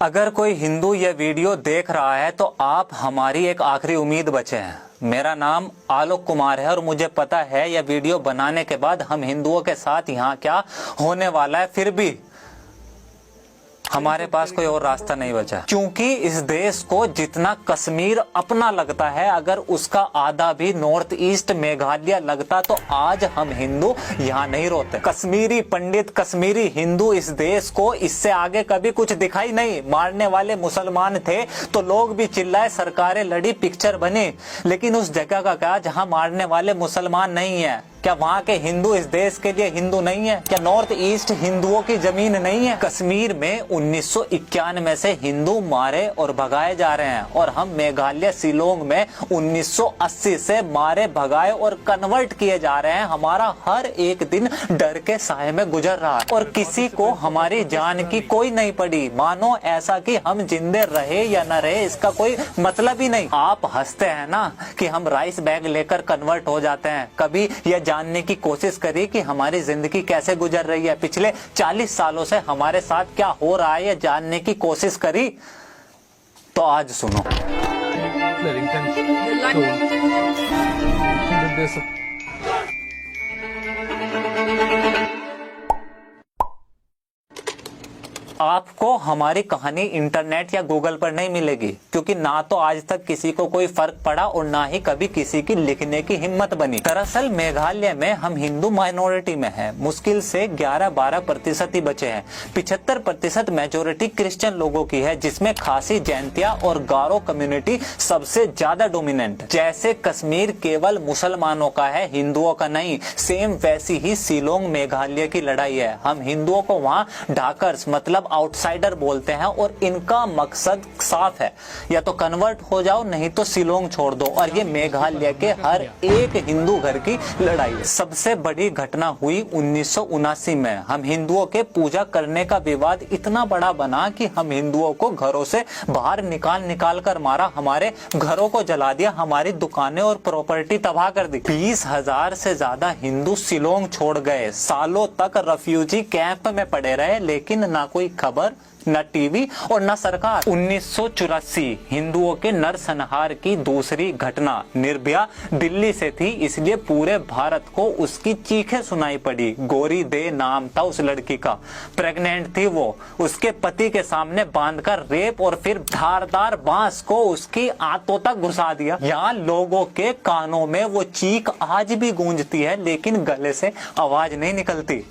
अगर कोई हिंदू यह वीडियो देख रहा है तो आप हमारी एक आखिरी उम्मीद बचे हैं। मेरा नाम आलोक कुमार है और मुझे पता है यह वीडियो बनाने के बाद हम हिंदुओं के साथ यहाँ क्या होने वाला है, फिर भी हमारे पास कोई और रास्ता नहीं बचा, क्योंकि इस देश को जितना कश्मीर अपना लगता है, अगर उसका आधा भी नॉर्थ ईस्ट मेघालय लगता तो आज हम हिंदू यहाँ नहीं रोते। कश्मीरी पंडित, कश्मीरी हिंदू इस देश को इससे आगे कभी कुछ दिखाई नहीं। मारने वाले मुसलमान थे तो लोग भी चिल्लाए, सरकारें लड़ी, पिक्चर बनी, लेकिन उस जगह का क्या जहाँ मारने वाले मुसलमान नहीं है? क्या वहाँ के हिंदू इस देश के लिए हिंदू नहीं है? क्या नॉर्थ ईस्ट हिंदुओं की जमीन नहीं है? कश्मीर में 1991 से हिंदू मारे और भगाए जा रहे हैं और हम मेघालय शिलोंग में 1980 से मारे भगाए और कन्वर्ट किए जा रहे हैं। हमारा हर एक दिन डर के साए में गुजर रहा है और किसी को हमारी जान की कोई नहीं पड़ी। मानो ऐसा कि हम जिंदे रहे या न रहे इसका कोई मतलब ही नहीं। आप हंसते हैं ना कि हम राइस बैग लेकर कन्वर्ट हो जाते हैं। कभी यह जानने की कोशिश करी कि हमारी जिंदगी कैसे गुजर रही है, पिछले 40 सालों से हमारे साथ क्या हो रहा है, यह जानने की कोशिश करी? तो आज सुनो। आपको हमारी कहानी इंटरनेट या गूगल पर नहीं मिलेगी, क्योंकि ना तो आज तक किसी को कोई फर्क पड़ा और ना ही कभी किसी की लिखने की हिम्मत बनी। दरअसल मेघालय में हम हिंदू माइनॉरिटी में हैं। मुश्किल से 11-12% ही बचे हैं। 75% मेजोरिटी क्रिश्चियन लोगों की है, जिसमें खासी, जैंतिया और गारो कम्युनिटी सबसे ज्यादा डोमिनेंट। जैसे कश्मीर केवल मुसलमानों का है, हिंदुओं का नहीं, सेम वैसी ही शिलोंग मेघालय की लड़ाई है। हम हिंदुओं को वहाँ ढाकर्स मतलब आउटसाइडर बोलते हैं और इनका मकसद साफ है, या तो कन्वर्ट हो जाओ नहीं तो शिलोंग छोड़ दो। और ये मेघालय के हर एक हिंदू घर की लड़ाई है। सबसे बड़ी घटना हुई 1979 में। हम हिंदुओं के पूजा करने का विवाद इतना बड़ा बना कि हम हिंदुओं को घरों से बाहर निकाल कर मारा, हमारे घरों को जला दिया, हमारी दुकानें और प्रॉपर्टी तबाह कर दी। 20,000 से ज्यादा हिंदू शिलोंग छोड़ गए। सालों तक रेफ्यूजी कैंप में पड़े रहे, लेकिन ना कोई खबर, न टीवी और न सरकार। 1984 हिंदुओं के नरसंहार की दूसरी घटना निर्भया दिल्ली से थी, इसलिए पूरे भारत को उसकी चीखें सुनाई पड़ी। गौरी दे नाम था उस लड़की का, प्रेग्नेंट थी वो। उसके पति के सामने बांधकर रेप और फिर धारदार बांस को उसकी आंतों तक घुसा दिया। यहाँ लोगों के कानों में वो चीख आज भी गूंजती है, लेकिन गले से आवाज नहीं निकलती।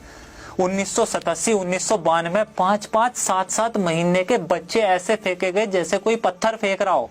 1987, 1992 5-5, 7-7 महीने के बच्चे ऐसे फेंके गए जैसे कोई पत्थर फेंक रहा हो।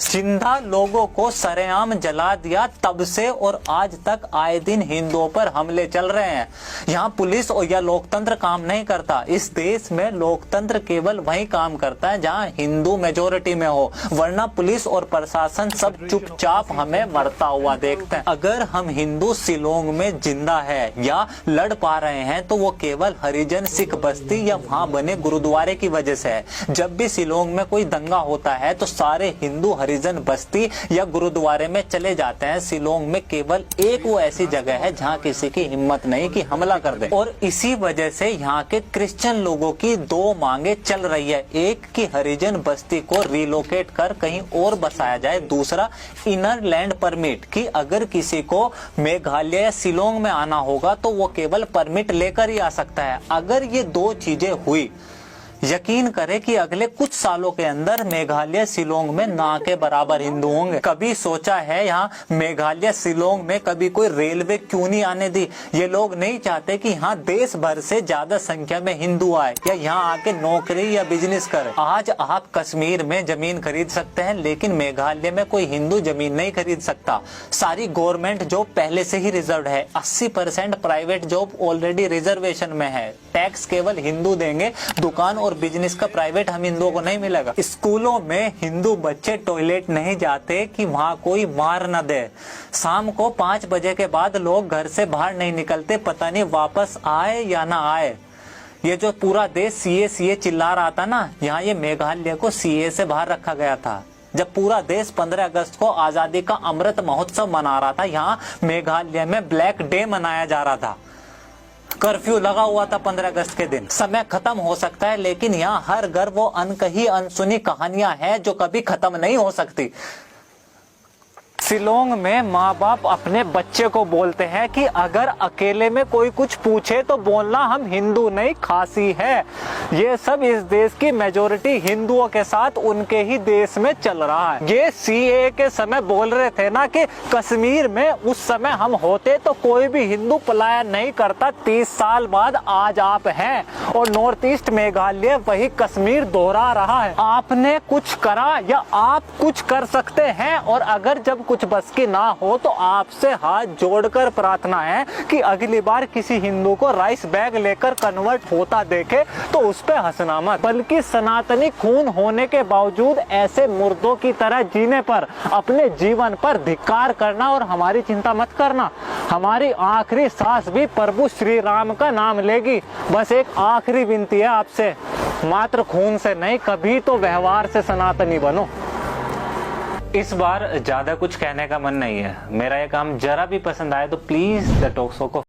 जिंदा लोगों को सरेआम जला दिया। तब से और आज तक आए दिन हिंदुओं पर हमले चल रहे हैं। यहाँ पुलिस और या लोकतंत्र काम नहीं करता। इस देश में लोकतंत्र केवल वही काम करता है जहाँ हिंदू मेजोरिटी में हो, वरना पुलिस और प्रशासन सब चुपचाप हमें मरता हुआ देखते हैं। अगर हम हिंदू शिलोंग में जिंदा है या लड़ पा रहे हैं तो वो केवल हरिजन सिख बस्ती या वहाँ बने गुरुद्वारे की वजह से है। जब भी शिलोंग में कोई दंगा होता है तो सारे हिंदू हरिजन बस्ती या गुरुद्वारे में चले जाते हैं। शिलोंग में केवल एक वो ऐसी जगह है जहाँ किसी की हिम्मत नहीं कि हमला कर दे, और इसी वजह से यहाँ के क्रिश्चियन लोगों की दो मांगे चल रही है। एक कि हरिजन बस्ती को रिलोकेट कर कहीं और बसाया जाए, दूसरा इनर लैंड परमिट कि अगर किसी को मेघालय या शिलोंग में आना होगा तो वो केवल परमिट लेकर ही आ सकता है। अगर ये दो चीजें हुई, यकीन करें कि अगले कुछ सालों के अंदर मेघालय शिलोंग में ना के बराबर हिंदू होंगे। कभी सोचा है यहाँ मेघालय शिलोंग में कभी कोई रेलवे क्यों नहीं आने दी? ये लोग नहीं चाहते कि यहाँ देश भर से ज्यादा संख्या में हिंदू आए या यहाँ आके नौकरी या बिजनेस करे। आज आप कश्मीर में जमीन खरीद सकते हैं, लेकिन मेघालय में कोई हिंदू जमीन नहीं खरीद सकता। सारी गवर्नमेंट जॉब पहले से ही रिजर्व है। 80% प्राइवेट जॉब ऑलरेडी रिजर्वेशन में है। टैक्स केवल हिंदू देंगे, दुकान और बिजनेस का प्राइवेट हम हिंदुओं को नहीं मिलेगा। स्कूलों में हिंदू बच्चे टॉयलेट नहीं जाते कि वहाँ कोई मार न दे। शाम को 5 बजे के बाद लोग घर से बाहर नहीं निकलते, पता नहीं वापस आए या ना आए। ये जो पूरा देश सीए चिल्ला रहा था ना, यहाँ ये मेघालय को सीए से बाहर रखा गया था। जब पूरा देश 15 अगस्त को आजादी का अमृत महोत्सव मना रहा था, यहाँ मेघालय में ब्लैक डे मनाया जा रहा था। कर्फ्यू लगा हुआ था 15 अगस्त के दिन। समय खत्म हो सकता है, लेकिन यहाँ हर घर वो अनकही अनसुनी कहानियां हैं जो कभी खत्म नहीं हो सकती। शिलोंग में माँ बाप अपने बच्चे को बोलते हैं कि अगर अकेले में कोई कुछ पूछे तो बोलना हम हिंदू नहीं खासी है। ये सब इस देश की मेजोरिटी हिंदुओं के साथ उनके ही देश में चल रहा है। ये सीएए के समय बोल रहे थे ना कि कश्मीर में उस समय हम होते तो कोई भी हिंदू पलायन नहीं करता। 30 साल बाद आज आप हैं और नॉर्थ ईस्ट मेघालय वही कश्मीर दोहरा रहा है। आपने कुछ करा या आप कुछ कर सकते हैं, और अगर जब कुछ बस की ना हो तो आपसे हाथ जोड़कर प्रार्थना है कि अगली बार किसी हिंदू को राइस बैग लेकर कन्वर्ट होता देखे तो उस पे हंसना मत, बल्कि सनातनी खून होने के बावजूद ऐसे मुर्दों की तरह जीने पर, अपने जीवन पर धिक्कार करना और हमारी चिंता मत करना। हमारी आखिरी सांस भी प्रभु श्री राम का नाम लेगी। बस एक आखिरी विनती है आपसे, मात्र खून से नहीं, कभी तो व्यवहार से सनातनी बनो। इस बार ज्यादा कुछ कहने का मन नहीं है। मेरा ये काम जरा भी पसंद आए तो प्लीज द टॉक्सो को